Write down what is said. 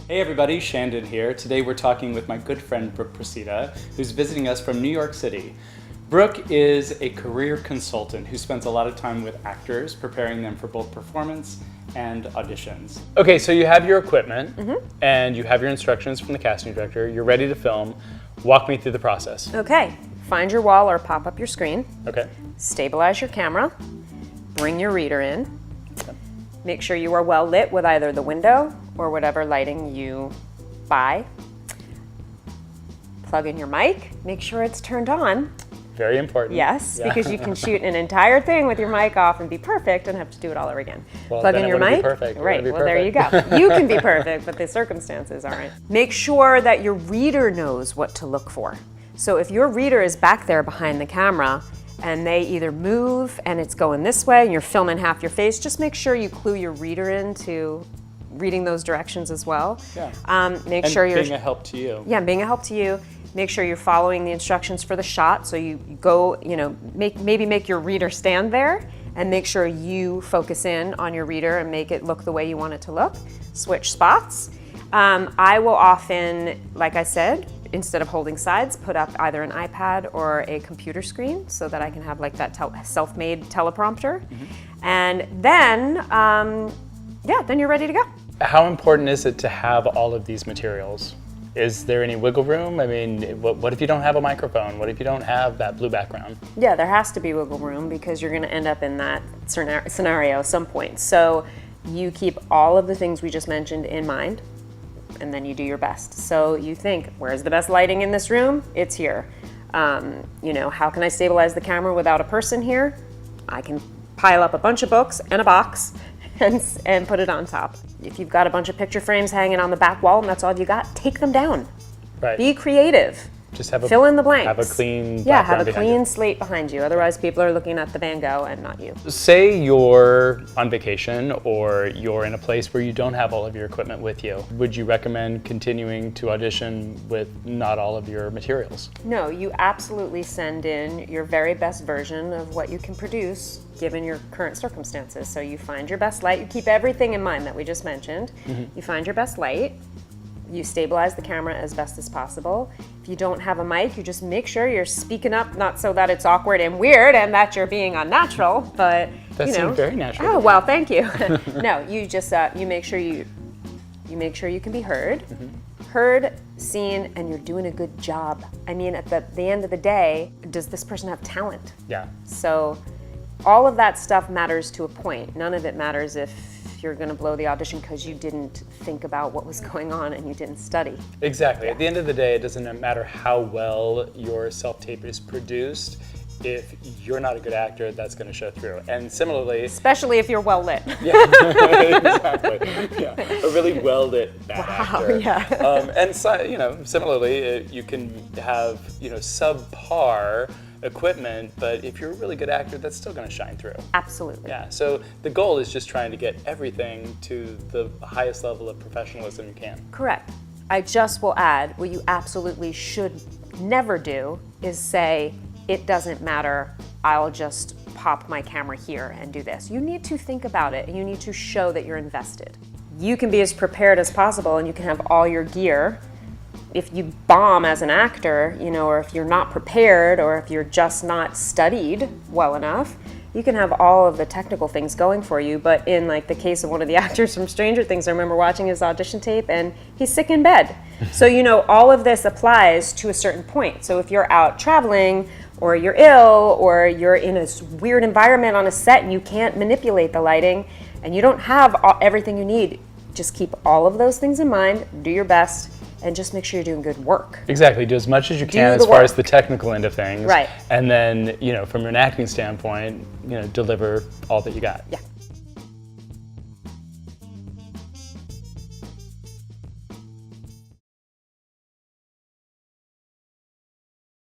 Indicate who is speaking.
Speaker 1: Hey everybody, Shandon here. Today we're talking with my good friend Brooke Procida, who's visiting us from New York City. Brooke is a career consultant who spends a lot of time with actors, preparing them for both performance and auditions. Okay, so you have your equipment and you have your instructions from the casting director. You're ready to film. Walk me through the process.
Speaker 2: Okay, find your wall or pop up your screen.
Speaker 1: Okay.
Speaker 2: Stabilize your camera. Bring your reader in. Make sure you are well lit with either the window or whatever lighting you buy. Plug in your mic. Make sure it's turned on.
Speaker 1: Very important.
Speaker 2: Yes,
Speaker 1: Yeah.
Speaker 2: because you can shoot an entire thing with your mic off and be perfect and have to do it all over again.
Speaker 1: Well,
Speaker 2: Plug
Speaker 1: then
Speaker 2: in
Speaker 1: it
Speaker 2: your
Speaker 1: wouldn't
Speaker 2: mic.
Speaker 1: be perfect. It
Speaker 2: Right,
Speaker 1: wouldn't be
Speaker 2: well there you go. You can be perfect, but the circumstances aren't. Make sure that your reader knows what to look for. So if your reader is back there behind the camera and they either move and it's going this way and you're filming half your face, just make sure you clue your reader into reading those directions as well.
Speaker 1: Yeah.
Speaker 2: Make
Speaker 1: And
Speaker 2: sure you're
Speaker 1: being a help to you.
Speaker 2: Yeah, being a help to you. Make sure you're following the instructions for the shot. So you go, maybe make your reader stand there and make sure you focus in on your reader and make it look the way you want it to look. Switch spots. I will often, like I said, instead of holding sides, put up either an iPad or a computer screen so that I can have like that self-made teleprompter. And then, then you're ready to go.
Speaker 1: How important is it to have all of these materials? Is there any wiggle room? I mean, what if you don't have a microphone? What if you don't have that blue background?
Speaker 2: Yeah, there has to be wiggle room because you're going to end up in that scenario at some point. So you keep all of the things we just mentioned in mind, and then you do your best. So you think, where's the best lighting in this room? It's here. How can I stabilize the camera without a person here? I can pile up a bunch of books and a box and put it on top. If you've got a bunch of picture frames hanging on the back wall and that's all you got, take them down.
Speaker 1: Right.
Speaker 2: Be creative.
Speaker 1: Just
Speaker 2: fill in the blanks.
Speaker 1: Have a clean
Speaker 2: have a
Speaker 1: behind
Speaker 2: clean
Speaker 1: you.
Speaker 2: slate behind you. Otherwise, people are looking at the Van Gogh and not you.
Speaker 1: Say you're on vacation or you're in a place where you don't have all of your equipment with you. Would you recommend continuing to audition with not all of your materials?
Speaker 2: No, you absolutely send in your very best version of what you can produce given your current circumstances. So you find your best light. You keep everything in mind that we just mentioned. You find your best light. You stabilize the camera as best as possible. If you don't have a mic, you just make sure you're speaking up, not so that it's awkward and weird and that you're being unnatural, but
Speaker 1: That seemed very natural.
Speaker 2: Oh, well, thank you. No, you just you make sure you can be heard, seen, and you're doing a good job. I mean, at the end of the day, does this person have talent?
Speaker 1: Yeah.
Speaker 2: So all of that stuff matters to a point. None of it matters if you're going to blow the audition because you didn't think about what was going on and you didn't study.
Speaker 1: Exactly.
Speaker 2: Yeah.
Speaker 1: At the end of the day, it doesn't matter how well your self-tape is produced. If you're not a good actor, that's going to show through. And similarly,
Speaker 2: Especially if you're well lit.
Speaker 1: yeah, exactly. Yeah, a really well-lit bad actor.
Speaker 2: Yeah.
Speaker 1: And so, similarly, you can have subpar equipment, but if you're a really good actor, that's still going to shine through.
Speaker 2: Absolutely.
Speaker 1: Yeah. So the goal is just trying to get everything to the highest level of professionalism you can.
Speaker 2: Correct. I just will add, what you absolutely should never do is say, it doesn't matter, I'll just pop my camera here and do this. You need to think about it and you need to show that you're invested. You can be as prepared as possible and you can have all your gear. If you bomb as an actor, or if you're not prepared or if you're just not studied well enough, you can have all of the technical things going for you, but in like the case of one of the actors from Stranger Things, I remember watching his audition tape and he's sick in bed. So all of this applies to a certain point. So if you're out traveling or you're ill or you're in a weird environment on a set and you can't manipulate the lighting and you don't have everything you need, just keep all of those things in mind, do your best, and just make sure you're doing good work.
Speaker 1: Exactly. Do as much as you can as far as the technical end of things.
Speaker 2: Right.
Speaker 1: And then, from an acting standpoint, deliver all that you got.
Speaker 2: Yeah.